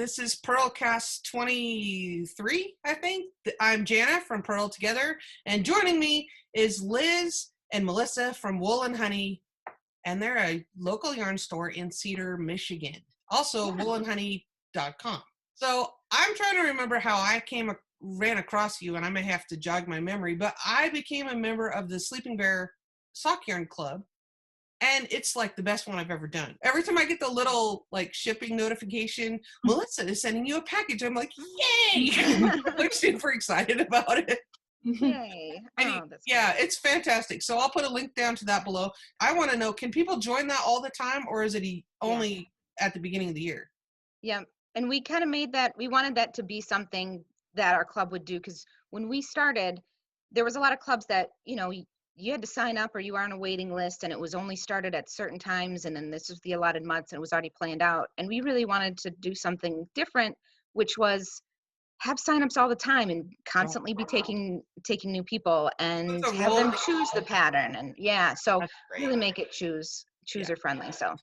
This is PurlCast 23, I think. I'm Jana from Purl Together, and joining me is Liz and Melissa from Wool and Honey, and they're a local yarn store in Cedar, Michigan. Also, woolandhoney.com. So I'm trying to remember how I ran across you, and I may have to jog my memory, but I became a member of the Sleeping Bear Sock Yarn Club. And it's like the best one I've ever done. Every time I get the little like shipping notification, Melissa is sending you a package. I'm like, yay! I'm super excited about it. Yay. Yeah, it's fantastic. So I'll put a link down to that below. I want to know, can people join that all the time, or is it only at the beginning of the year? Yeah. And we kind of made that, we wanted that to be something that our club would do, because when we started, there was a lot of clubs that, you had to sign up or you were on a waiting list, and it was only started at certain times, and then this was the allotted months, and it was already planned out. And we really wanted to do something different, which was have signups all the time and constantly be taking new people and have them choose the pattern. And so really make it chooser friendly. So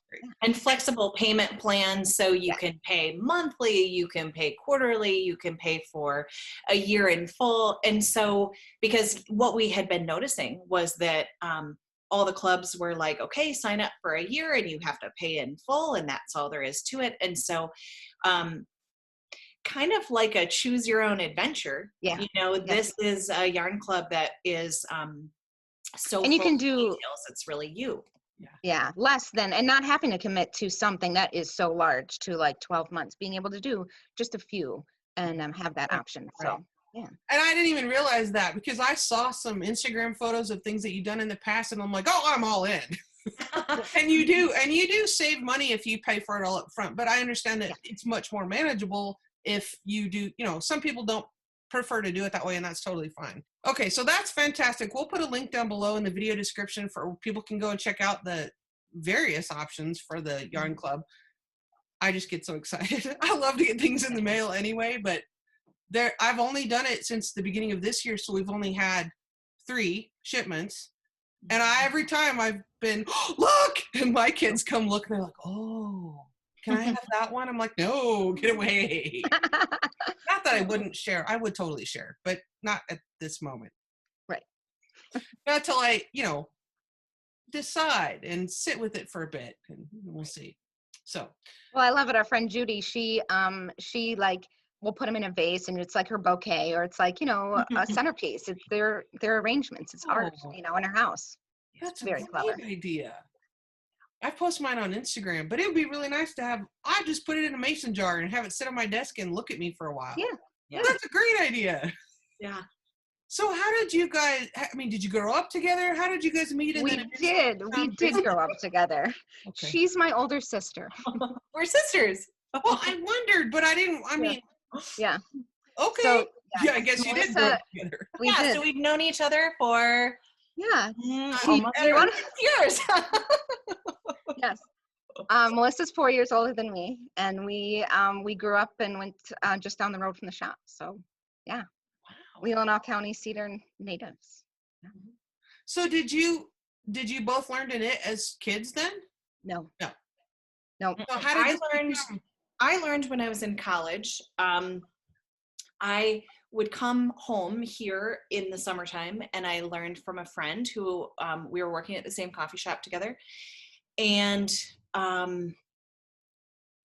and flexible payment plans, so you can pay monthly, you can pay quarterly, you can pay for a year in full. And so, because what we had been noticing was that all the clubs were like, okay, sign up for a year and you have to pay in full, and that's all there is to it. And so kind of like a choose your own adventure. This is a yarn club that is so, and you can do details. It's really you. Less than, and not having to commit to something that is so large, to like 12 months, being able to do just a few and have that option. So and I didn't even realize that, because I saw some Instagram photos of things that you've done in the past, and I'm like, oh, I'm all in. And you do save money if you pay for it all up front, but I understand that it's much more manageable if you do. Some people don't prefer to do it that way, and that's totally fine. Okay, so that's fantastic. We'll put a link down below in the video description for people can go and check out the various options for the yarn club. I just get so excited. I love to get things in the mail anyway, but I've only done it since the beginning of this year, so we've only had 3 shipments, and every time I've been, look, and my kids come look, and they're like, oh, can I have that one? I'm like, no, get away. Not that I wouldn't share. I would totally share, but not at this moment. Right. Not until I, decide and sit with it for a bit, and we'll see. So. Well, I love it. Our friend Judy, she like, will put them in a vase, and it's like her bouquet, or it's like, a centerpiece. It's their arrangements. It's art, in her house. That's very a clever great idea. I post mine on Instagram, but it would be really nice to have, I just put it in a mason jar and have it sit on my desk and look at me for a while. Yeah. That's a great idea. Yeah. So how did you guys, did you grow up together? How did you guys meet? We did grow up together. Okay. She's my older sister. We're sisters. Well, I wondered, but I didn't, Yeah. Okay. So, I guess you did grow up together. So we've known each other for almost years. Yes. Melissa's 4 years older than me, and we grew up and went just down the road from the shop. So wow. Leelanau County Cedar natives. Yeah. So did you both learn to knit as kids then? No. So how did I learned when I was in college. I would come home here in the summertime, and I learned from a friend who we were working at the same coffee shop together. And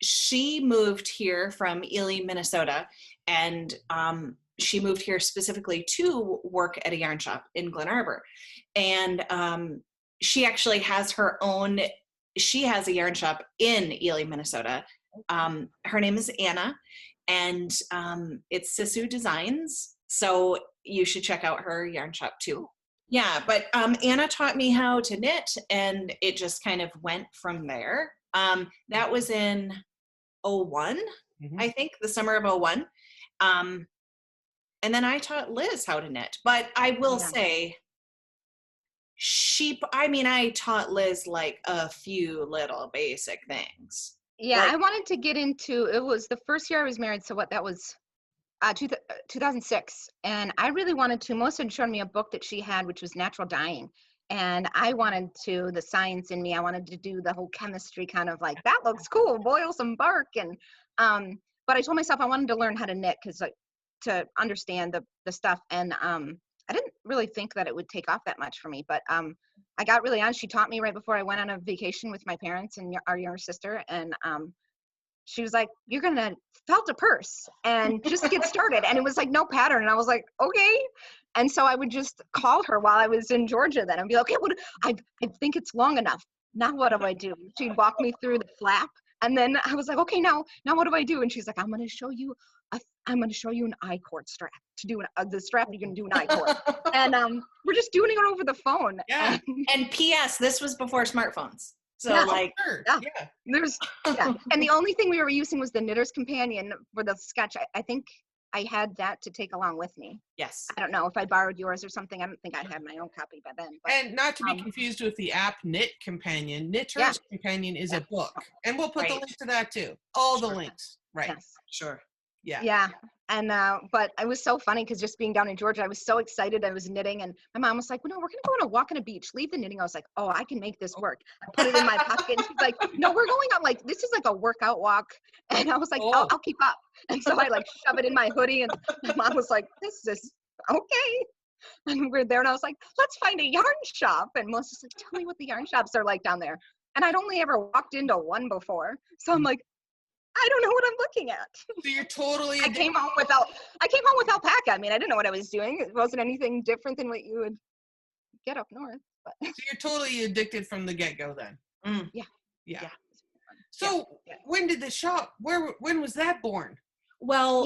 she moved here from Ely, Minnesota, and she moved here specifically to work at a yarn shop in Glen Arbor. And she actually has she has a yarn shop in Ely, Minnesota. Her name is Anna, and it's Sisu Designs. So you should check out her yarn shop too. Yeah, but Anna taught me how to knit, and it just kind of went from there. That was in 01, I think, the summer of 01. And then I taught Liz how to knit. But I will say, I taught Liz like a few little basic things. Yeah, I wanted to get into, it was the first year I was married, so that was 2006, and I really wanted to. Melissa had shown me a book that she had, which was natural dyeing, and I wanted to, the science in me, I wanted to do the whole chemistry kind of like, that looks cool, boil some bark. And but I told myself I wanted to learn how to knit because to understand the stuff. And I didn't really think that it would take off that much for me, but I got really on. She taught me right before I went on a vacation with my parents and our younger sister. And she was like, you're going to felt a purse and just get started. And it was like no pattern. And I was like, okay. And so I would just call her while I was in Georgia then and be like, okay, I think it's long enough. Now what do I do? She'd walk me through the flap. And then I was like, okay, now what do I do? And she's like, I'm going to show you an I-cord strap to do the strap. You can do an I-cord. And we're just doing it over the phone. Yeah. And P.S. This was before smartphones. So And the only thing we were using was the Knitter's Companion for the sketch. I think I had that to take along with me. Yes. I don't know if I borrowed yours or something. I don't think I had my own copy by then. But, and not to be confused with the app Knit Companion. Knitter's Companion is a book. And we'll put the link to that too. All the links. Right. Yes. Sure. Yeah. Yeah. And, but it was so funny because just being down in Georgia, I was so excited. I was knitting and my mom was like, well, no, we're going to go on a walk on a beach, leave the knitting. I was like, oh, I can make this work. I put it in my pocket and she's like, no, we're going on this is like a workout walk. And I was like, I'll keep up. And so I shove it in my hoodie and my mom was like, this is okay. And we're there and I was like, let's find a yarn shop. And Melissa's like, tell me what the yarn shops are like down there. And I'd only ever walked into one before. So I'm like, I don't know what I'm looking at. So you're totally I came home with alpaca. I mean, I didn't know what I was doing. It wasn't anything different than what you would get up north. But. So you're totally addicted from the get-go then. Yeah. So when did the shop, when was that born? Well,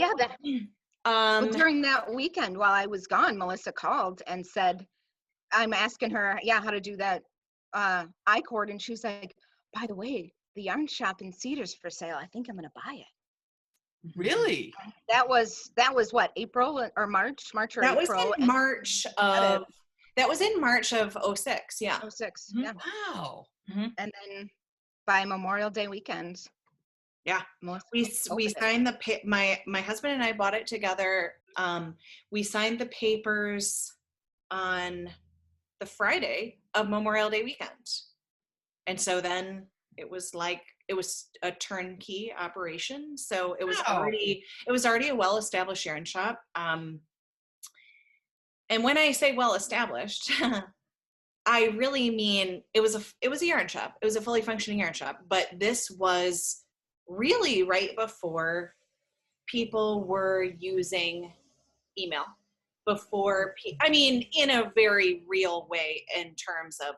during that weekend while I was gone, Melissa called and said, I'm asking her, how to do that I-cord. And she was like, by the way, the yarn shop in Cedar's for sale. I think I'm going to buy it. Really? That was what, April or March or that April? That was in March of 06. Yeah. 06. Mm-hmm. Yeah. Wow. Mm-hmm. And then by Memorial Day weekend. Yeah. We signed my husband and I bought it together. We signed the papers on the Friday of Memorial Day weekend. And so then it was a turnkey operation. So it was already a well-established yarn shop. And when I say well-established, I really mean it was a yarn shop. It was a fully functioning yarn shop, but this was really right before people were using email. In a very real way in terms of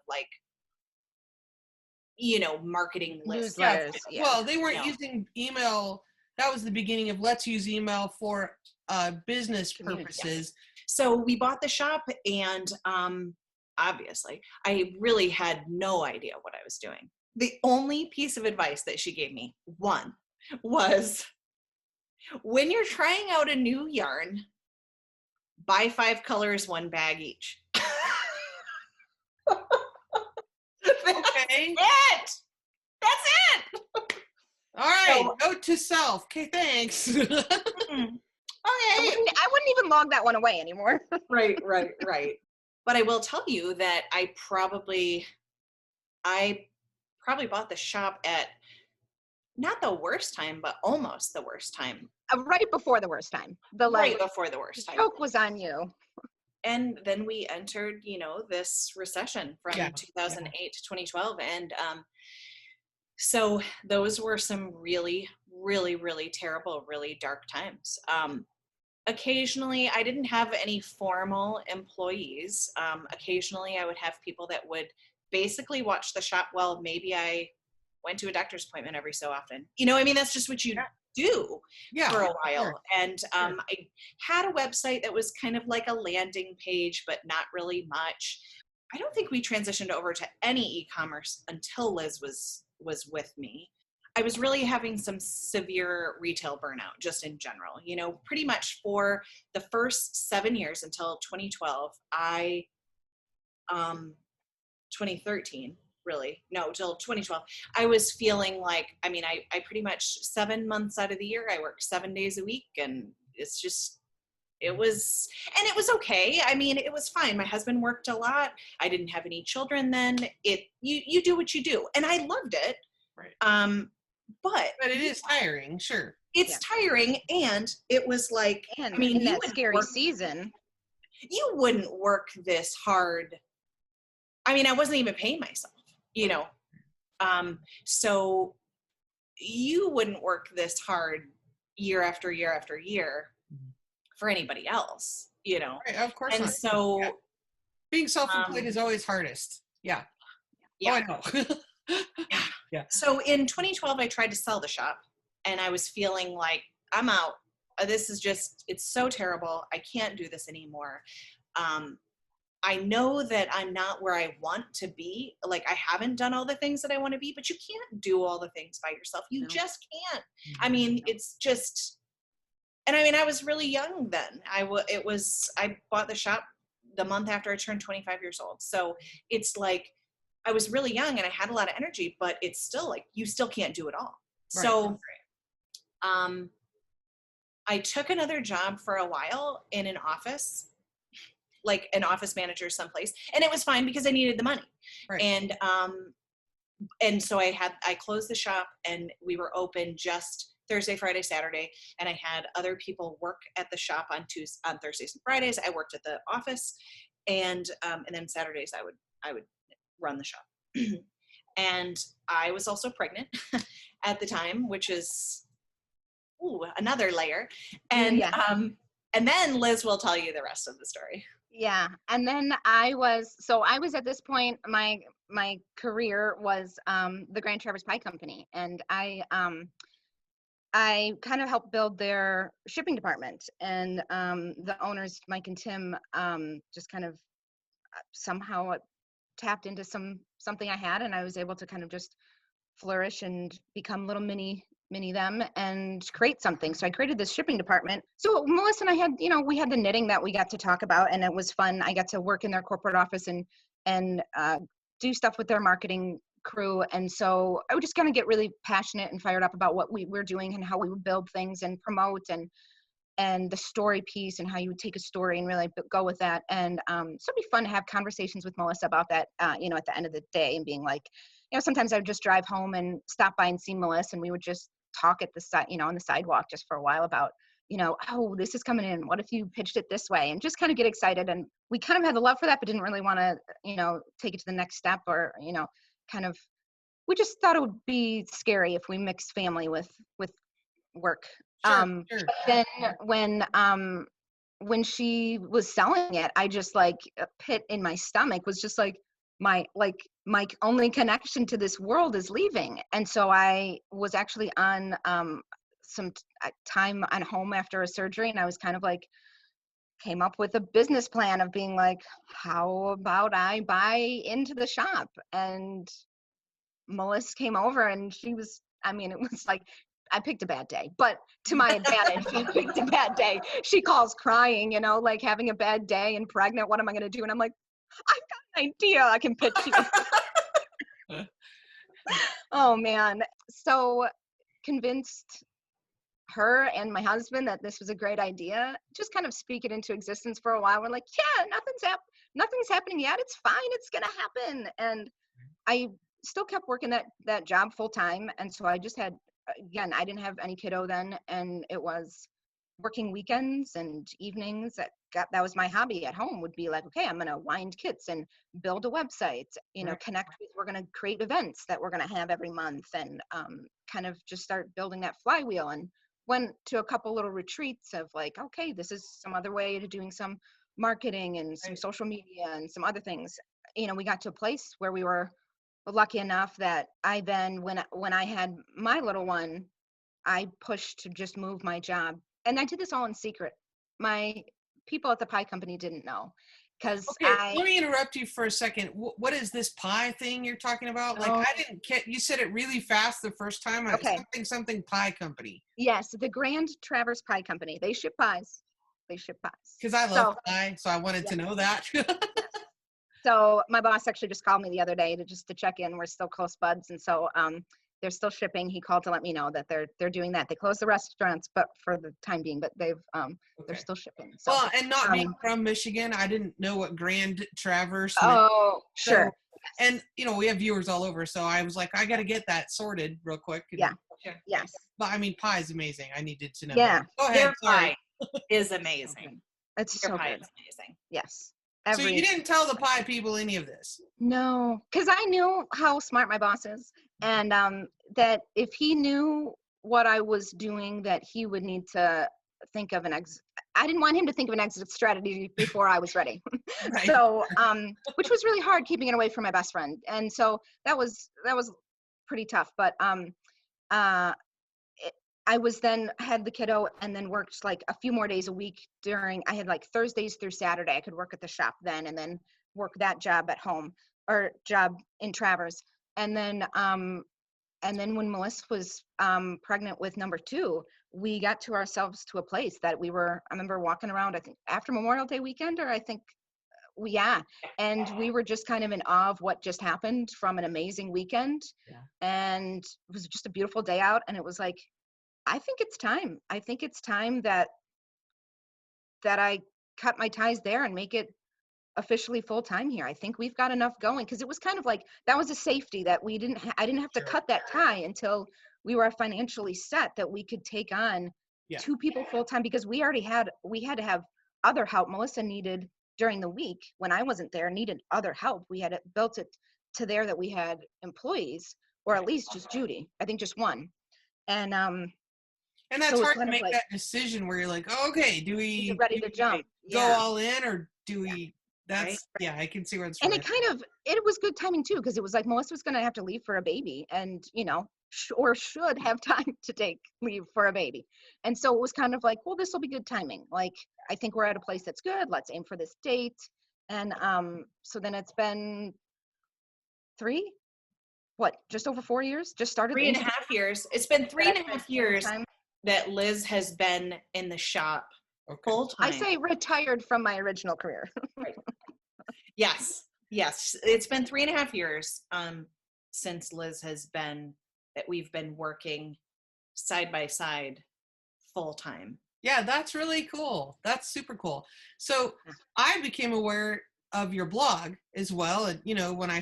marketing lists. Newsletters, Well, they weren't using email. That was the beginning of let's use email for business purposes. So we bought the shop and obviously I really had no idea what I was doing. The only piece of advice that she gave me, was when you're trying out a new yarn, buy 5 colors, 1 bag each. Okay. That's it. All right. Note to self. Okay, thanks. Okay. I wouldn't even log that one away anymore. Right. But I will tell you that I probably bought the shop at not the worst time, but almost the worst time. Right before the worst time. Right before the worst time. The joke was on you. And then we entered, this recession from 2008 to 2012. And so those were some really, really, really terrible, really dark times. Occasionally, I didn't have any formal employees. Occasionally, I would have people that would basically watch the shop. Well, maybe I went to a doctor's appointment every so often. That's just what you do for a while. Sure. And I had a website that was kind of like a landing page, but not really much. I don't think we transitioned over to any e-commerce until Liz was with me. I was really having some severe retail burnout just in general. Pretty much for the first 7 years until 2012, 2013, really, no, till 2012, I was feeling like, I pretty much 7 months out of the year, I worked 7 days a week, and it was okay. It was fine. My husband worked a lot. I didn't have any children then. You do what you do. And I loved it. Right. but it is tiring, sure. It's tiring, and it was like, And I mean, in that scary season, you wouldn't work this hard. I mean, I wasn't even paying myself, you know. So you wouldn't work this hard year after year after year for anybody else, you know. Right, of course And not. so being self-employed is always hardest. Yeah. Yeah. Oh, I know. Yeah. So in 2012, I tried to sell the shop, and I was feeling like, I'm out. This is just, it's so terrible. I can't do this anymore. I know that I'm not where I want to be. Like, I haven't done all the things that I want to be, but you can't do all the things by yourself. You just can't. I mean, it's just, and I mean, I was really young then. I bought the shop the month after I turned 25 years old. So it's like, I was really young and I had a lot of energy, but it's still like, you still can't do it all. Right. So, I took another job for a while in an office, like an office manager someplace, and it was fine because I needed the money. Right. And so I closed the shop, and we were open just Thursday, Friday, Saturday, and I had other people work at the shop on Thursdays and Fridays. I worked at the office, and then Saturdays I would run the shop. And I was also pregnant at the time, which is another layer. And and then Liz will tell you the rest of the story. Yeah. And then I was at this point, my career was the Grand Traverse Pie Company, and I kind of helped build their shipping department, and the owners, Mike and Tim, just kind of somehow tapped into something I had, and I was able to kind of just flourish and become little mini them and create something. So I created this shipping department. So Melissa and I had, we had the knitting that we got to talk about, and it was fun. I got to work in their corporate office and do stuff with their marketing crew. And so I would just kind of get really passionate and fired up about what we were doing and how we would build things and promote and the story piece and how you would take a story and really go with that. And so it'd be fun to have conversations with Melissa about that, at the end of the day, and being like, sometimes I would just drive home and stop by and see Melissa, and we would just talk at the side, on the sidewalk just for a while about, oh, this is coming in. What if you pitched it this way? And just kind of get excited. And we kind of had the love for that, but didn't really want to, take it to the next step, or, we just thought it would be scary if we mixed family with work. Sure. Then when she was selling it, I just like a pit in my stomach was just like my only connection to this world is leaving. And so I was actually on some time at home after a surgery, and I was kind of like came up with a business plan of being like, how about I buy into the shop? And Melissa came over, and she was, it was like, I picked a bad day, but to my advantage, she picked a bad day. She calls crying, like having a bad day and pregnant. What am I going to do? And I'm like, I've got an idea I can pitch you. Oh man. So convinced her and my husband that this was a great idea. Just kind of speak it into existence for a while. We're like, yeah, nothing's happening yet. It's fine. It's going to happen. And I still kept working that job full time. And so I just had, again, I didn't have any kiddo then, and it was working weekends and evenings. That was my hobby at home, would be like, okay, I'm going to wind kits and build a website, connect with, we're going to create events that we're going to have every month, and kind of just start building that flywheel. And went to a couple little retreats of like, okay, this is some other way to doing some marketing and some social media and some other things. We got to a place where we were lucky enough that I then, when I had my little one, I pushed to just move my job. And I did this all in secret. My people at the pie company didn't know. Because let me interrupt you for a second. What is this pie thing you're talking about? Like, I didn't get, you said it really fast the first time. Okay. Something pie company. Yes, the Grand Traverse Pie Company. They ship pies. Because I love pie, so I wanted to know that. So my boss actually just called me the other day to check in. We're still close buds, and so they're still shipping. He called to let me know that they're doing that. They closed the restaurants, but for the time being, but they're still shipping. So, and not being from Michigan, I didn't know what Grand Traverse. Oh, sure. And, you know, we have viewers all over. So I was like, I got to get that sorted real quick. Yeah. Sure. Yes. But I mean, pie is amazing. I needed to know. Yeah. Go ahead. Their Sorry. pie is amazing. It's Their so pie good. is amazing. Yes. So you didn't tell the pie people any of this? No, because I knew how smart my boss is, and that if he knew what I was doing, that he would need to think of an exit. I didn't want him to think of an exit strategy before I was ready. Right. So, which was really hard, keeping it away from my best friend, and so that was pretty tough. But I was then had the kiddo and then worked like a few more days a week I had like Thursdays through Saturday. I could work at the shop then and then work that job at home or job in Travers. And then when Melissa was pregnant with number 2, we got to ourselves to a place that I remember walking around, I think after Memorial Day weekend, or I think, and we were just kind of in awe of what just happened from an amazing weekend. Yeah. And it was just a beautiful day out. And it was like, I think it's time. I think it's time that I cut my ties there and make it officially full time here. I think we've got enough going, because it was kind of like that was a safety that I didn't have to cut that tie until we were financially set that we could take on 2 people full time, because we had to have other help. Melissa needed during the week when I wasn't there, needed other help. We had built it to there that we had employees, or at least just Judy. I think just one. And that's so hard to make that decision where you're like, oh, okay, do we ready to jump? Go all in, or do we? That's right. I can see where it's. And it was good timing too, because it was like Melissa was going to have to leave for a baby, and or should have time to leave for a baby, and so it was kind of like, well, this will be good timing. Like, I think we're at a place that's good. Let's aim for this date, and so then it's been just over 4 years. Just started 3.5 years. It's been 3.5 years that Liz has been in the shop full time. I say retired from my original career. Right. Yes. It's been 3.5 years since Liz has been that we've been working side by side full time. Yeah, that's really cool. That's super cool. So I became aware of your blog as well. And, when I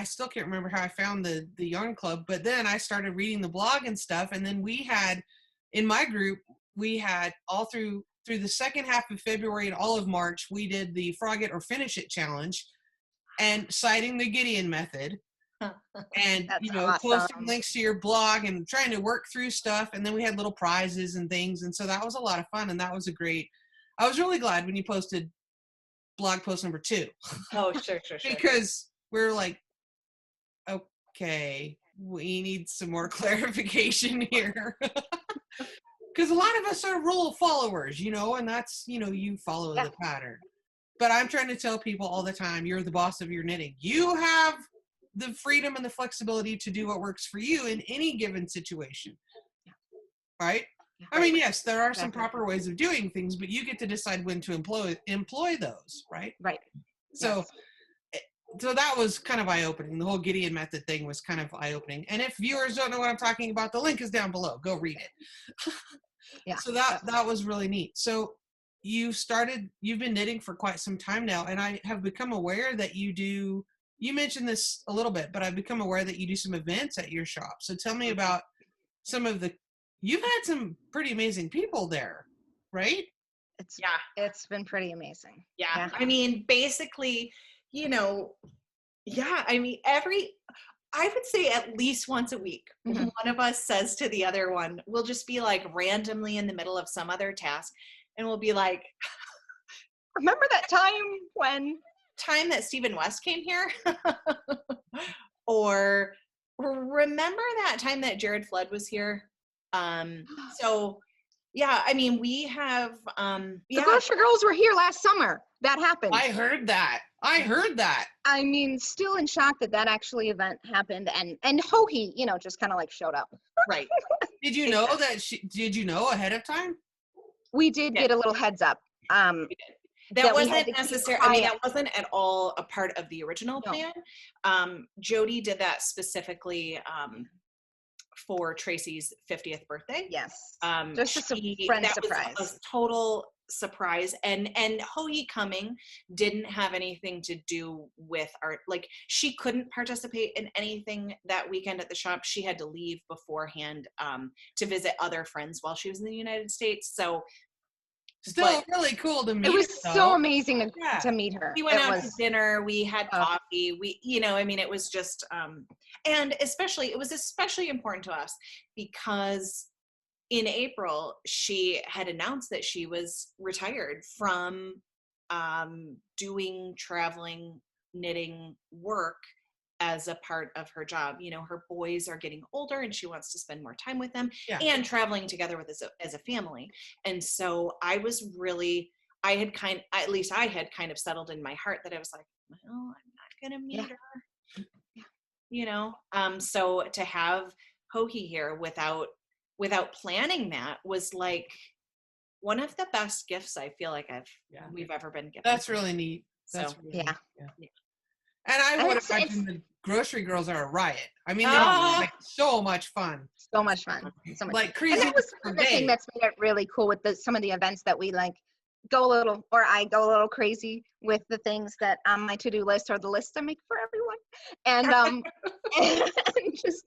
still can't remember how I found the yarn club, but then I started reading the blog and stuff. And then we had, in my group, we had all through the second half of February and all of March, we did the Frog It or Finish It challenge, and citing the Gideon Method, and awesome. Posting links to your blog and trying to work through stuff. And then we had little prizes and things, and so that was a lot of fun. And that was I was really glad when you posted blog post number 2. Oh, sure. Because we're like, okay, we need some more clarification here. Because a lot of us are rule followers, and that's, you follow the pattern. But I'm trying to tell people all the time, you're the boss of your knitting. You have the freedom and the flexibility to do what works for you in any given situation. Right? I mean, yes, there are some proper ways of doing things, but you get to decide when to employ those, right? Right. So, so that was kind of eye-opening. The whole Gideon Method thing was kind of eye-opening. And if viewers don't know what I'm talking about, the link is down below. Go read it. Yeah. So that was really neat. So you've been knitting for quite some time now, and I have become aware that you mentioned this a little bit, but I've become aware that you do some events at your shop. So tell me about you've had some pretty amazing people there, right? It's been pretty amazing. Yeah. I mean, basically, I would say at least once a week, one of us says to the other one, we'll just be like randomly in the middle of some other task, and we'll be like, remember that time that Stephen West came here? Or remember that time that Jared Flood was here? So yeah, I mean, we have the Gosher Girls were here last summer. That happened. I heard that. I mean, still in shock that actually event happened, and Hohi, just kind of like showed up. Right. Did you know did you know ahead of time? We did get a little heads up. We did. That wasn't necessary. I mean, that wasn't at all a part of the original plan. Jody did that specifically for Tracy's 50th birthday. Yes. Just a friend surprise. Was a total surprise. And Hoagie coming didn't have anything to do with art. Like, she couldn't participate in anything that weekend at the shop. She had to leave beforehand to visit other friends while she was in the United States. So still really cool to meet her. It was so amazing to meet her. We went out to dinner, we had coffee, it was just, and it was especially important to us because in April, she had announced that she was retired from doing traveling knitting work as a part of her job. Her boys are getting older and she wants to spend more time with them and traveling together with as a family. And so I had kind of settled in my heart that I was like, well, I'm not going to meet her, so to have Hoagie here without planning that was like one of the best gifts I feel like we've ever been given. That's really neat. That's really neat. Yeah. And I would imagine the grocery girls are a riot. I mean, they were so much fun. So much fun. Like crazy. And that was the thing that's made it really cool with some of the events that we like I go a little crazy with the things that on my to-do list or the list I make for everyone. And, and just,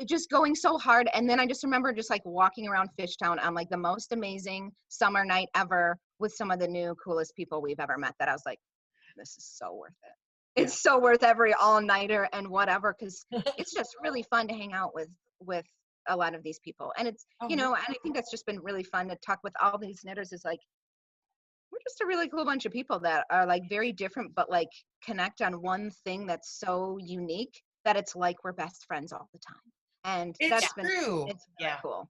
just going so hard. And then I just remember just like walking around Fishtown on like the most amazing summer night ever with some of the new coolest people we've ever met that I was like, this is so worth it. It's so worth every all-nighter and whatever, because it's just really fun to hang out with a lot of these people. And it's, and I think that's just been really fun to talk with all these knitters is like, we're just a really cool bunch of people that are like very different, but like connect on one thing that's so unique that it's like we're best friends all the time. And it's true. It's really cool.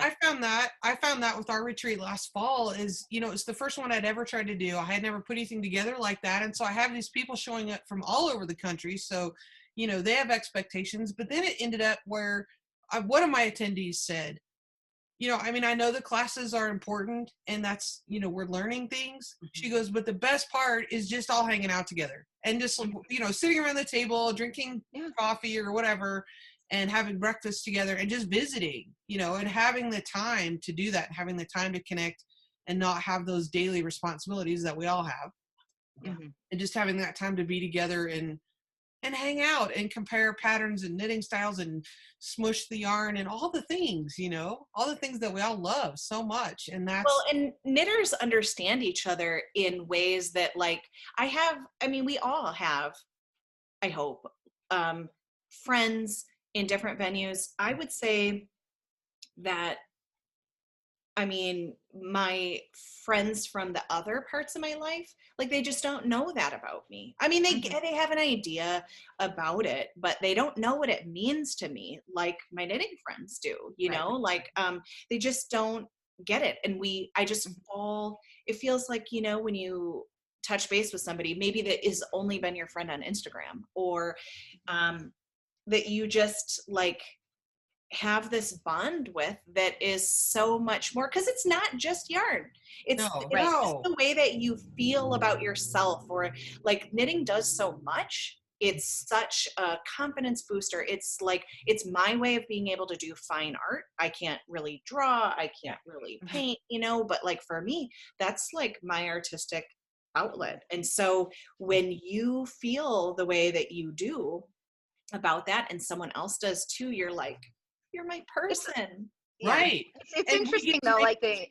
I found that with our retreat last fall is, it's the first one I'd ever tried to do. I had never put anything together like that. And so I have these people showing up from all over the country. So, they have expectations, but then it ended up where one of my attendees said, I know the classes are important and that's, we're learning things. Mm-hmm. She goes, but the best part is just all hanging out together and just, sitting around the table, drinking coffee or whatever, and having breakfast together and just visiting, and having the time to do that, having the time to connect and not have those daily responsibilities that we all have. Mm-hmm. And just having that time to be together and hang out and compare patterns and knitting styles and smush the yarn and all the things, all the things that we all love so much. And that's and knitters understand each other in ways that we all have, I hope, friends in different venues. I would say that, my friends from the other parts of my life, like they just don't know that about me. They have an idea about it, but they don't know what it means to me like my knitting friends do, they just don't get it. And it feels like, when you touch base with somebody, maybe that is only been your friend on Instagram or that you just like have this bond with that is so much more, because it's not just yarn. It's just the way that you feel about yourself, or like knitting does so much. It's such a confidence booster. It's my way of being able to do fine art. I can't really draw, I can't really paint, but like for me, that's like my artistic outlet. And so when you feel the way that you do about that and someone else does too, you're like, you're my person. Right. It's interesting though, like they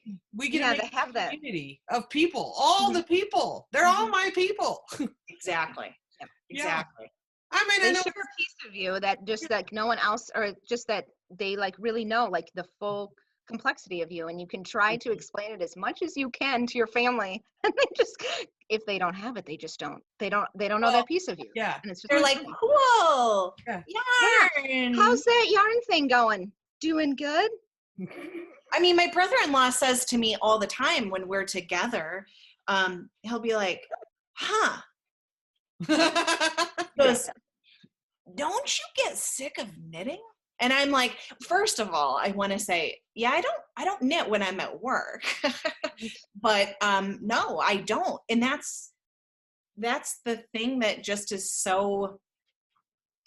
have that community of people, all the people, they're all my people. Exactly. Yep. Exactly. I know a piece of you that just like no one else, or just that they like really know like the full complexity of you, and you can try to explain it as much as you can to your family, and they just, if they don't have it, they just don't know that piece of you. Yeah. And it's just they're like, cool. Yeah. Yarn. How's that yarn thing going? Doing good? My brother-in-law says to me all the time when we're together, he'll be like, he goes, don't you get sick of knitting? And I'm like, first of all, I want to say, I don't knit when I'm at work, but no, I don't. And that's the thing that just is so,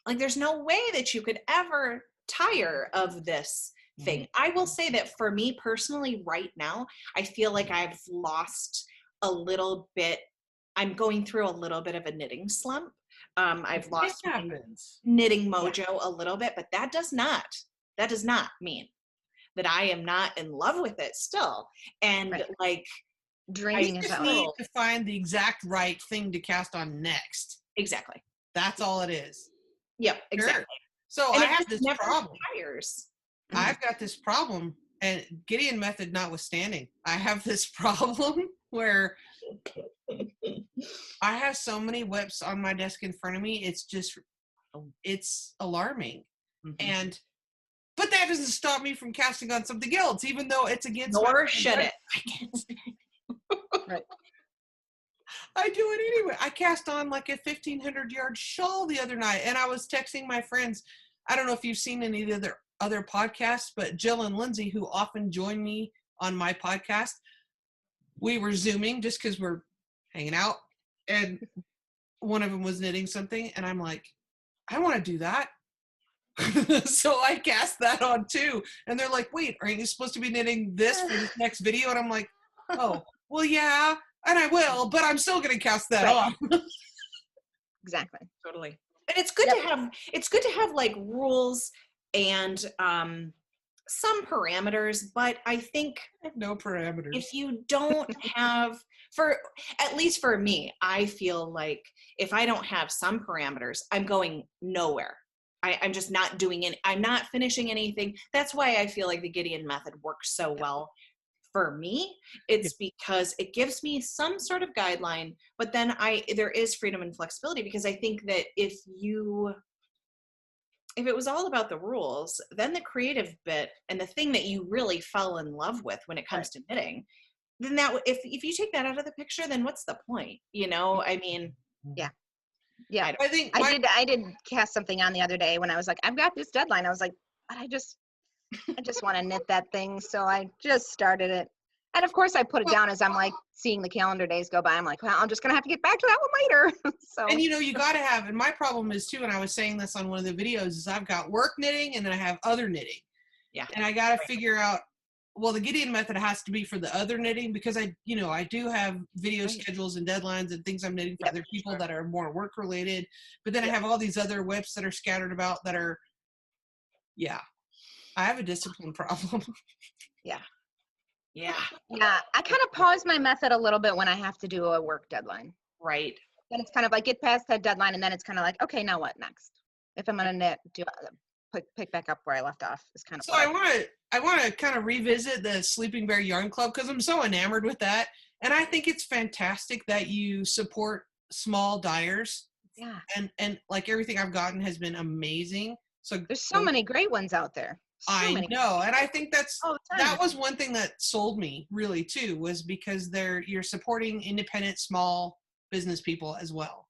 like, there's no way that you could ever tire of this thing. I will say that for me personally right now, I feel like I've lost a little bit. I'm going through a little bit of a knitting slump. I've lost my knitting mojo a little bit, but that does not mean that I am not in love with it still. And like dreaming I just need to find the exact right thing to cast on next. Exactly. That's all it is. Yep, exactly. So and I have this problem. Tires. I've got this problem, and Gideon Method notwithstanding, I have this problem where I have so many whips on my desk in front of me. It's alarming. But that doesn't stop me from casting on something else, even though it's against Nor should it. I can't stand it. I do it anyway. I cast on like a 1,500-yard shawl the other night, and I was texting my friends. I don't know if you've seen any of the other podcasts, but Jill and Lindsay, who often join me on my podcast, we were Zooming just because we're hanging out, and one of them was knitting something, and I'm like, I want to do that. So I cast that on too, and they're like, wait, aren't you supposed to be knitting this for this next video? And I'm like, oh, well, yeah, and I will, but I'm still going to cast that on. Exactly. Totally. And it's good to have like rules and some parameters, but I think I have no parameters. If you don't have, at least for me, I feel like if I don't have some parameters, I'm going nowhere. I'm just not doing it. I'm not finishing anything. That's why I feel like the Gideon Method works so well for me. It's because it gives me some sort of guideline, but then there is freedom and flexibility, because I think that if it was all about the rules, then the creative bit and the thing that you really fell in love with when it comes to knitting, then if you take that out of the picture, then what's the point? You know, I mean, yeah. I did cast something on the other day when I was like, I've got this deadline. I was like, but I just want to knit that thing. So I just started it. And of course I put it down as I'm like seeing the calendar days go by. I'm like, well, I'm just going to have to get back to that one later. So. And you got to have, and my problem is too, and I was saying this on one of the videos, is I've got work knitting and then I have other knitting. Yeah. And I got to figure out, well, the Gideon Method has to be for the other knitting, because I do have video schedules and deadlines and things I'm knitting for other people that are more work related. But then I have all these other whips that are scattered about that are, I have a discipline problem. Yeah. I kind of pause my method a little bit when I have to do a work deadline. Right. Then it's kind of like get past that deadline, and then it's kind of like, okay, now what next? If I'm gonna knit, pick back up where I left off. Is kind of. So I want to kind of revisit the Sleeping Bear Yarn Club, because I'm so enamored with that, and I think it's fantastic that you support small dyers. Yeah. And like everything I've gotten has been amazing. So there's so many great ones out there. I know, and I think that was one thing that sold me really too, was because you're supporting independent small business people as well,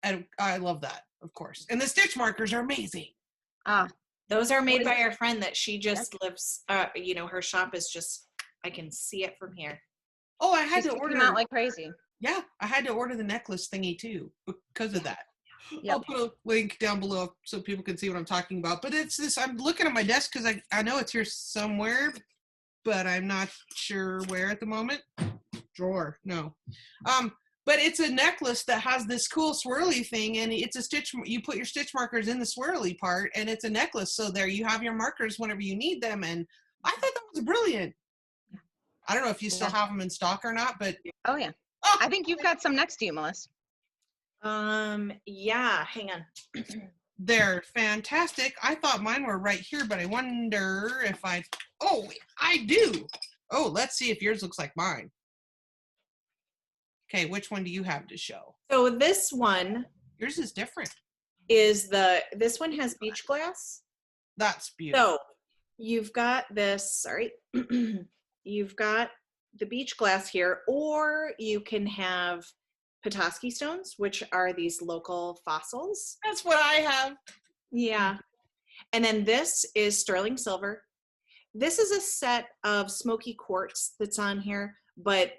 and I love that, of course. And the stitch markers are amazing. Those are made by our friend that she just lives. Her shop is just, I can see it from here. Oh, I had to order them out like crazy. Yeah, I had to order the necklace thingy too because of that. Yep. I'll put a link down below so people can see what I'm talking about. But it's this, I'm looking at my desk because I know it's here somewhere, but I'm not sure where at the moment. Drawer, no. But it's a necklace that has this cool swirly thing, and it's a stitch. You put your stitch markers in the swirly part, and it's a necklace. So there you have your markers whenever you need them. And I thought that was brilliant. I don't know if you still have them in stock or not, but. Oh, yeah. Oh. I think you've got some next to you, Melissa. Yeah, hang on. They're fantastic. I thought mine were right here, but I wonder if I do. Oh, let's see if yours looks like mine. Okay, which one do you have to show? So this one. Yours is different. This one has beach glass. That's beautiful. So you've got this, you've got the beach glass here, or you can have Petoskey stones, which are these local fossils. That's what I have. Yeah. And then this is sterling silver. This is a set of smoky quartz that's on here, but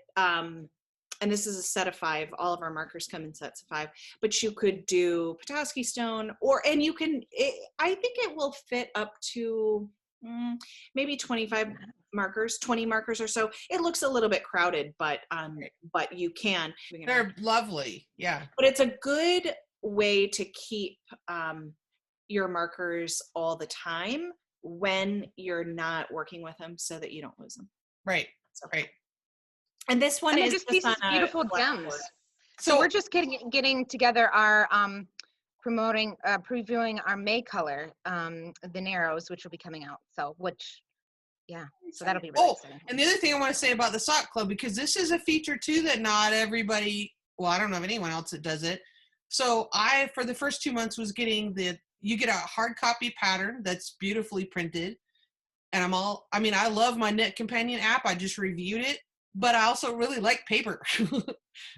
and this is a set of 5. All of our markers come in sets of 5, but you could do Petoskey stone, and you can, I think it will fit up to maybe 25 markers, 20 markers or so. It looks a little bit crowded, but you can. They're lovely. Yeah. But it's a good way to keep your markers all the time when you're not working with them, so that you don't lose them. Right. Right. And this one is just these on a beautiful gems. blackboard. So we're just getting together our previewing our May color, the Narrows, which will be coming out. So that'll be really exciting. And the other thing I want to say about the sock club, because this is a feature too that not everybody, well, I don't know of anyone else that does it. So I, for the first 2 months, was getting you get a hard copy pattern that's beautifully printed. And I love my Knit Companion app. I just reviewed it, but I also really like paper.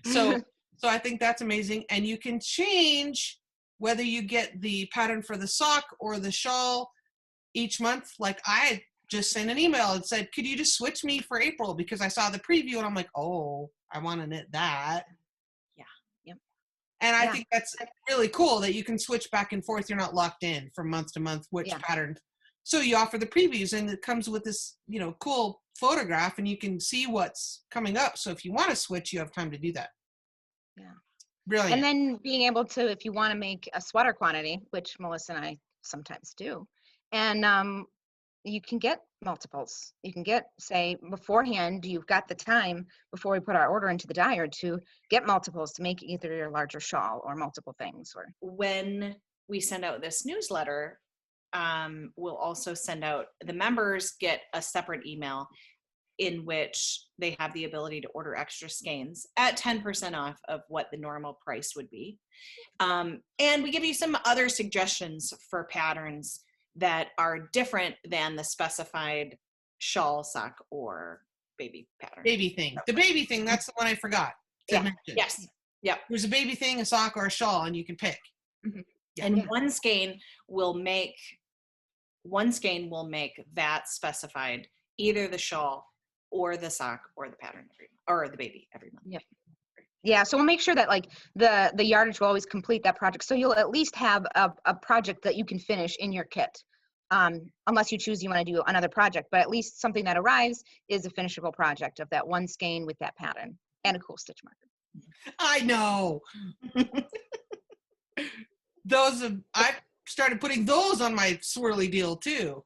So I think that's amazing. And you can change whether you get the pattern for the sock or the shawl each month. Like I just sent an email and said, could you just switch me for April? Because I saw the preview and I'm like, oh, I want to knit that. Yeah. Yep. And I think that's really cool that you can switch back and forth. You're not locked in from month to month, which pattern. So you offer the previews and it comes with this, cool photograph and you can see what's coming up. So if you want to switch, you have time to do that. Yeah. Brilliant. And then being able to, if you want to make a sweater quantity, which Melissa and I sometimes do, and you can get multiples. You can get, say, beforehand, you've got the time before we put our order into the dyer to get multiples to make either your larger shawl or multiple things. Or when we send out this newsletter, we'll also send out, the members get a separate email in which they have the ability to order extra skeins at 10% off of what the normal price would be. And we give you some other suggestions for patterns that are different than the specified shawl, sock, or baby pattern. Baby thing. The baby thing, that's the one I forgot to mention. Yes. Yep. There's a baby thing, a sock, or a shawl, and you can pick. Mm-hmm. Yeah. And one skein will make that specified, either the shawl or the sock or the pattern or the baby every month. Yep. Yeah, so we'll make sure that like the yardage will always complete that project. So you'll at least have a project that you can finish in your kit. Unless you choose you want to do another project, but at least something that arrives is a finishable project of that one skein with that pattern and a cool stitch marker. I know. I started putting those on my swirly deal too.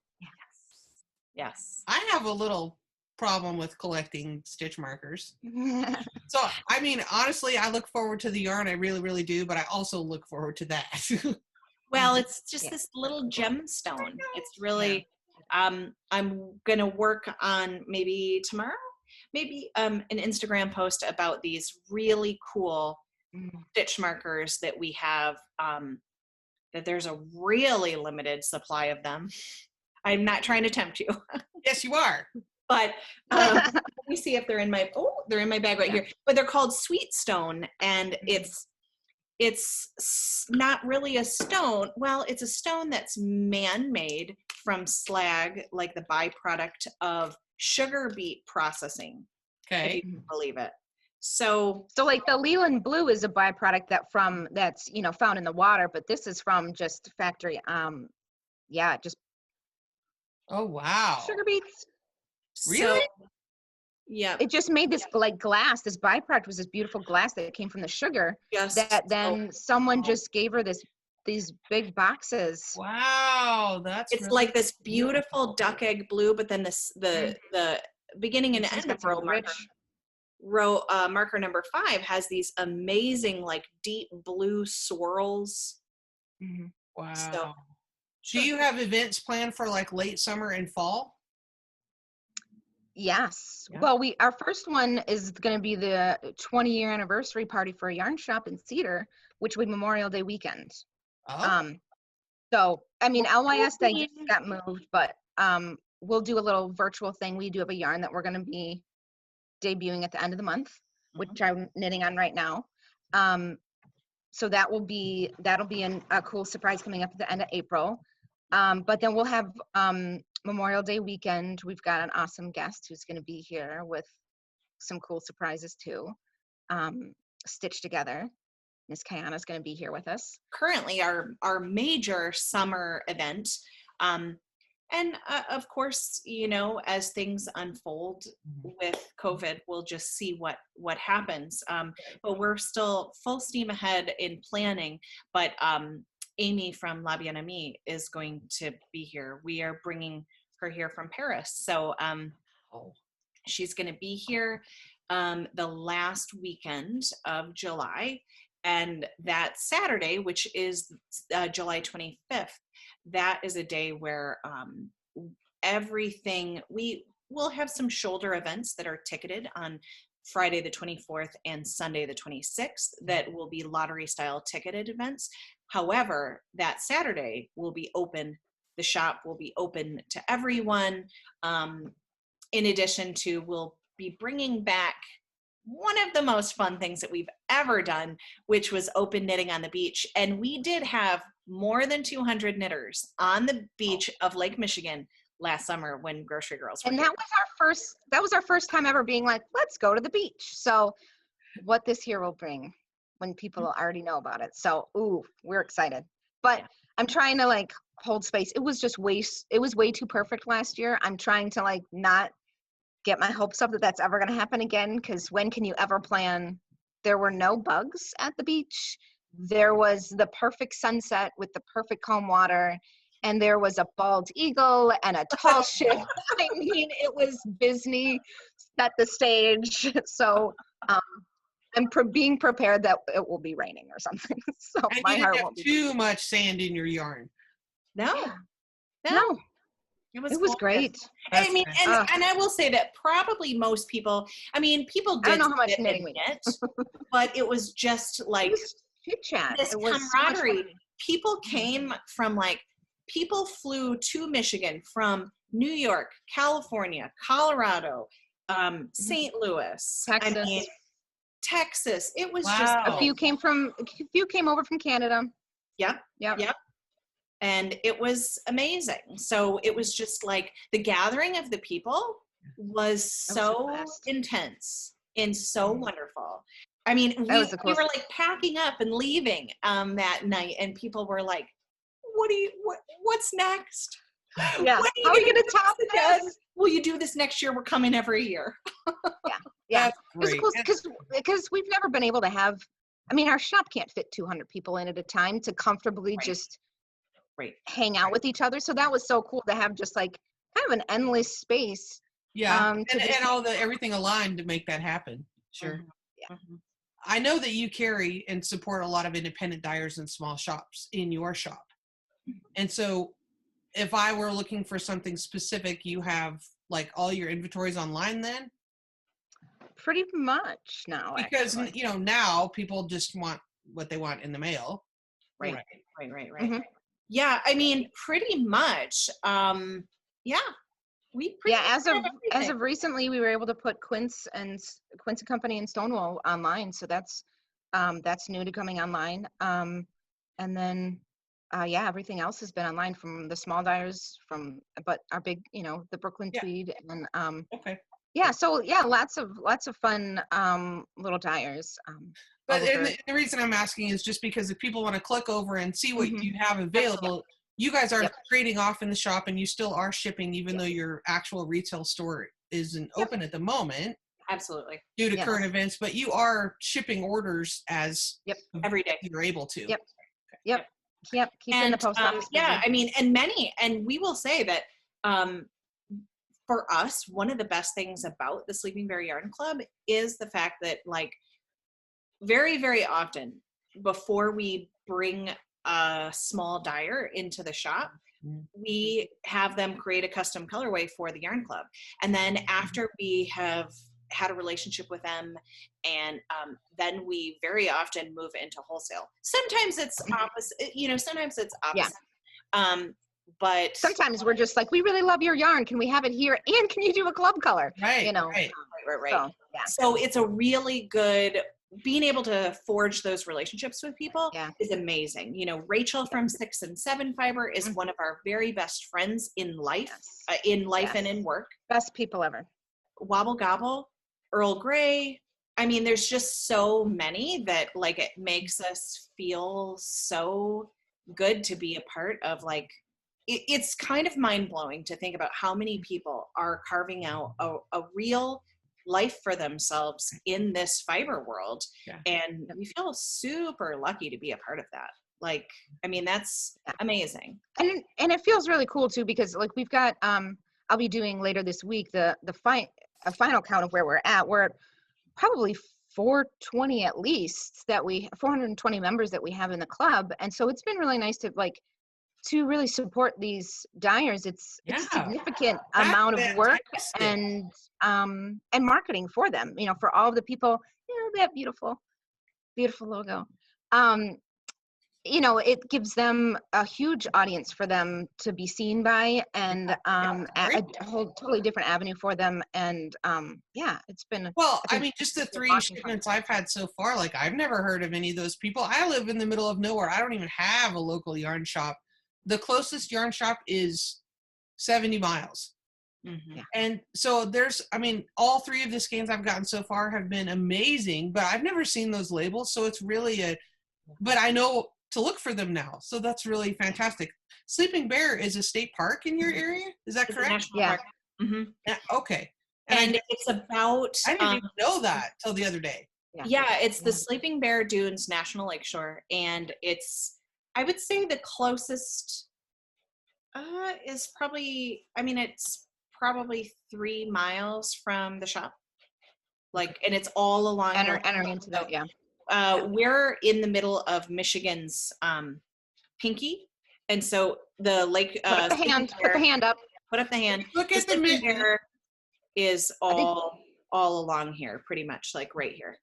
Yes. I have a little problem with collecting stitch markers. So, honestly, I look forward to the yarn. I really, really do. But I also look forward to that. Well, it's just this little gemstone. It's really, I'm going to work on maybe tomorrow, an Instagram post about these really cool stitch markers that we have, that there's a really limited supply of them. I'm not trying to tempt you. Yes, you are. But let me see if they're in my bag right here. But they're called Sweet Stone, and it's not really a stone. Well, it's a stone that's man-made from slag, like the byproduct of sugar beet processing. Okay. If you can believe it. So like the Leland blue is a byproduct that's found in the water, but this is from just factory. Just. Oh wow. Sugar beets. Really? So, yeah. It just made this like glass. This byproduct was this beautiful glass that came from the sugar. Yes. That then someone just gave her these big boxes. Wow, it's really like this beautiful duck egg blue, but then the beginning and end of marker number 5 has these amazing like deep blue swirls. Mm-hmm. Wow. So, do you have events planned for like late summer and fall? Yes. Yeah. Well, our first one is going to be the 20-year anniversary party for a yarn shop in Cedar, which will be Memorial Day weekend. Oh. So, LYS Day just got moved, but we'll do a little virtual thing. We do have a yarn that we're going to be debuting at the end of the month, which I'm knitting on right now. So that'll be a cool surprise coming up at the end of April. But then we'll have Memorial Day weekend. We've got an awesome guest who's going to be here with some cool surprises too. stitch together. Miss Kayana is going to be here with us. Currently our major summer event. And of course, as things unfold with COVID, we'll just see what happens. But we're still full steam ahead in planning. But Amy from La Bien Amie is going to be here. We are bringing her here from Paris. So she's going to be here the last weekend of July. And that Saturday, which is July 25th, that is a day where everything, we will have some shoulder events that are ticketed on Friday the 24th and Sunday the 26th that will be lottery style ticketed events. However, that Saturday will be open. The shop will be open to everyone. In addition to, we'll be bringing back one of the most fun things that we've ever done, which was open knitting on the beach. And we did have more than 200 knitters on the beach of Lake Michigan last summer when Grocery Girls were and here. that was our first time ever being like, let's go to the beach. So what this year will bring when people already know about it. So, we're excited. But I'm trying to like hold space. It was way too perfect last year. I'm trying to like not get my hopes up that that's ever going to happen again, because when can you ever plan? There were no bugs at the beach. There was the perfect sunset with the perfect calm water, and there was a bald eagle and a tall ship. I mean, it was Disney set the stage. So I'm being prepared that it will be raining or something. So and my you didn't heart have won't be too much sand in your yarn. No. It was cool. great. I mean, and I will say that probably most people, people did I don't know how much knitting we knit, but it was just like chit chat. this It was so much camaraderie. fun. People came from people flew to Michigan from New York, California, Colorado, St. Louis, Texas. Texas. It was Wow. just A few came over from Canada. Yep. And it was amazing. So it was just like the gathering of the people was so intense and so wonderful. I mean, we were like packing up and leaving that night, and people were like, what's next? Yeah. How are you going to top this? Will you do this next year? We're coming every year. Yeah. That's It's cool because we've never been able to have, our shop can't fit 200 people in at a time to comfortably just hang out with each other. So that was so cool to have just like kind of an endless space. Yeah. And all everything aligned to make that happen. Sure. Yeah. I know that you carry and support a lot of independent dyers and small shops in your shop. And so if I were looking for something specific, you have like all your inventories online then? Pretty much now. Because, now people just want what they want in the mail. Right. Mm-hmm. Yeah, pretty much. We as of recently, we were able to put Quince and Company and Stonewall online, so that's new to coming online. And then everything else has been online from the small dyers, but our big, the Brooklyn Tweed, and lots of fun little dyers. But the reason I'm asking is just because if people want to click over and see what you have available, you guys are trading off in the shop and you still are shipping, even though your actual retail store isn't open at the moment. Absolutely. Due to current events, but you are shipping orders as every day you're able to. Yep. Keeping the post office busy. And we will say that for us, one of the best things about the Sleeping Bear Yarn Club is the fact that very, very often before we bring a small dyer into the shop, we have them create a custom colorway for the yarn club. And then after we have had a relationship with them, and then we very often move into wholesale. Sometimes it's opposite, sometimes it's opposite. But sometimes we're just like, we really love your yarn. Can we have it here? And can you do a club color? Right. Right. So it's a really good, being able to forge those relationships with people is amazing. Rachel from 6 and 7 Fiber is one of our very best friends in life, and in work. Best people ever. Wobble Gobble, Earl Grey, I mean, there's just so many that like it makes us feel so good to be a part of. Like it's kind of mind-blowing to think about how many people are carving out a real life for themselves in this fiber world. Yeah. And we feel super lucky to be a part of that. Like, I mean, that's amazing. And it feels really cool too, because like we've got I'll be doing later this week a final count of where we're at. We're at probably 420 at least 420 members that we have in the club. And so it's been really nice to really support these dyers. It's a significant amount of work and marketing for them, you know, for all of the people, you know, that beautiful logo. You know, it gives them a huge audience for them to be seen by, and a whole totally different avenue for them. And it's been I mean, just the 3 shipments I've had so far, like I've never heard of any of those people. I live in the middle of nowhere. I don't even have a local yarn shop. The closest yarn shop is 70 miles. Mm-hmm. And so all 3 of the skeins I've gotten so far have been amazing, but I've never seen those labels. So it's really but I know to look for them now. So that's really fantastic. Sleeping Bear is a state park in your area. Is that correct? Yeah. Mm-hmm. Yeah. Okay. And it's about, I didn't even know that till the other day. Yeah, it's the Sleeping Bear Dunes National Lakeshore. And it's, I would say the closest is probably, I mean, it's probably 3 miles from the shop. Like, and it's all along. Entering into that, we're in the middle of Michigan's Pinky. And so the lake. Put up the hand up. Put up the hand. Look at the Sleeping Bear is all along here, pretty much like right here.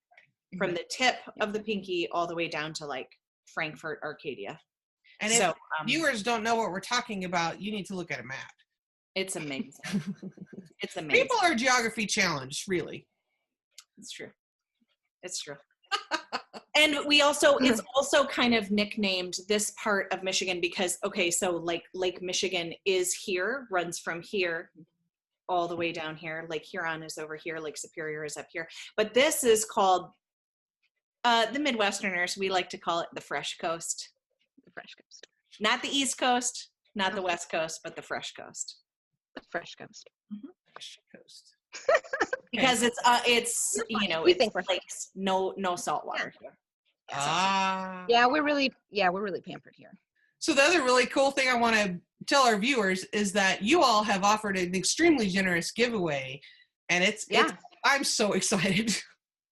From the tip of the Pinky all the way down to like Frankfurt, Arcadia. And if viewers don't know what we're talking about, you need to look at a map. It's amazing. It's amazing. People are geography challenged, really. It's true. It's true. And it's also kind of nicknamed this part of Michigan because, so like Lake Michigan is here, runs from here all the way down here. Lake Huron is over here. Lake Superior is up here. But this is called, the Midwesterners, we like to call it the Fresh Coast. The Fresh Coast. Not the East Coast, not the West Coast, but the Fresh Coast. The Fresh Coast. Mm-hmm. Fresh Coast. Because it's it's lakes, no salt water here. Yeah, we're really pampered here. So the other really cool thing I want to tell our viewers is that you all have offered an extremely generous giveaway, and I'm so excited.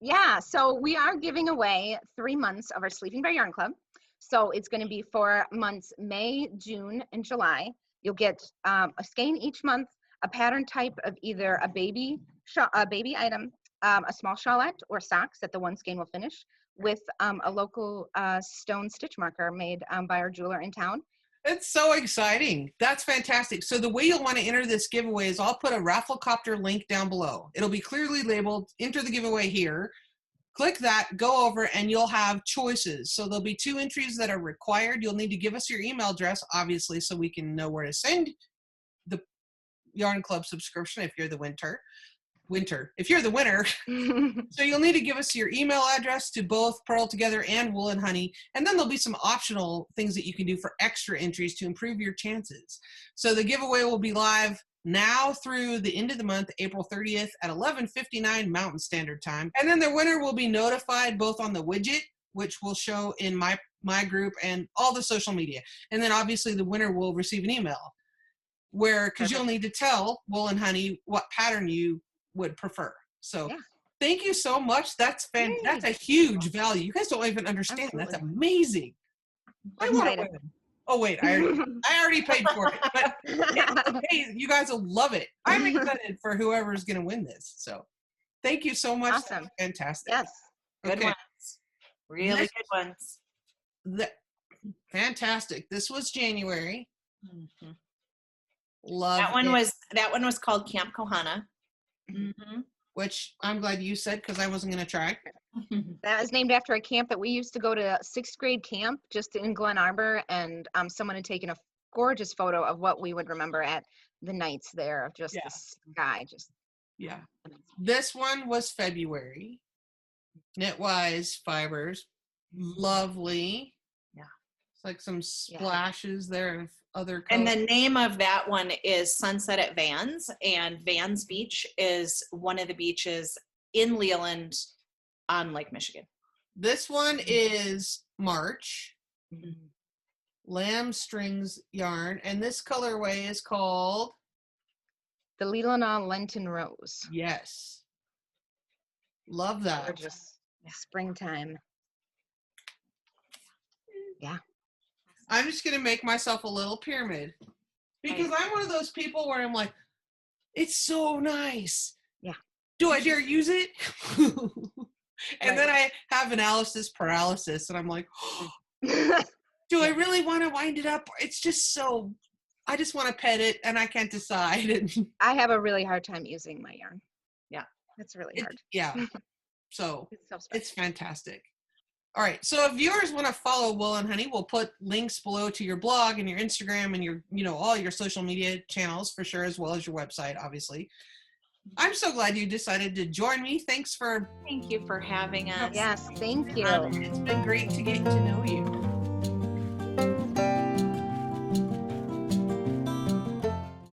Yeah, so we are giving away 3 months of our Sleeping Bear Yarn Club. So it's going to be for months May, June, and July. You'll get a skein each month, a pattern type of either a baby item, a small shawlette, or socks that the one skein will finish, with a local stone stitch marker made by our jeweler in town. It's so exciting. That's fantastic. So the way you'll want to enter this giveaway is I'll put a Rafflecopter link down below. It'll be clearly labeled, enter the giveaway here. Click that, go over, and you'll have choices. So there'll be 2 entries that are required. You'll need to give us your email address, obviously, so we can know where to send the Yarn Club subscription if you're the winner. If you're the winner. So you'll need to give us your email address to both Purl Together and Wool and Honey. And then there'll be some optional things that you can do for extra entries to improve your chances. So the giveaway will be live now through the end of the month, April 30th at 11:59 Mountain Standard Time. And then the winner will be notified both on the widget, which will show in my group and all the social media. And then obviously the winner will receive an email because you'll need to tell Wool and Honey what pattern you would prefer. So thank you so much. That's a huge value. You guys don't even understand. Absolutely. That's amazing. I want to win. Oh wait, I already paid for it. But hey, you guys will love it. I'm excited for whoever's going to win this. So thank you so much. Awesome. That's fantastic. Yes. Good ones. Really good ones. Fantastic. This was January. Mm-hmm. Love that one was called Camp Kohana. Mm-hmm. Which I'm glad you said because I wasn't going to try. That was named after a camp that we used to go to, 6th grade camp just in Glen Arbor, and someone had taken a gorgeous photo of what we would remember at the nights there of just the sky. Just This one was February. Knitwise fibers. Lovely. Yeah. It's like some splashes there of other colors. And the name of that one is Sunset at Vans, and Vans Beach is one of the beaches in Leland on Lake Michigan. This one is March. Mm-hmm. Lamb strings yarn, and this colorway is called the Leelanau Lenten Rose. Yes. Love that. Gorgeous. Springtime. Yeah. I'm just going to make myself a little pyramid because I'm one of those people where I'm like, it's so nice. Yeah. Do I dare use it? And then I have analysis paralysis and I'm like, do I really want to wind it up? It's just so, I just want to pet it and I can't decide. I have a really hard time using my yarn. Yeah. It's really hard. Yeah. So it's fantastic. All right. So if viewers want to follow Wool and Honey, we'll put links below to your blog and your Instagram and your, all your social media channels for sure, as well as your website, obviously. I'm so glad you decided to join me. Thank you for having us. Yes, thank you. It's been great to get to know you.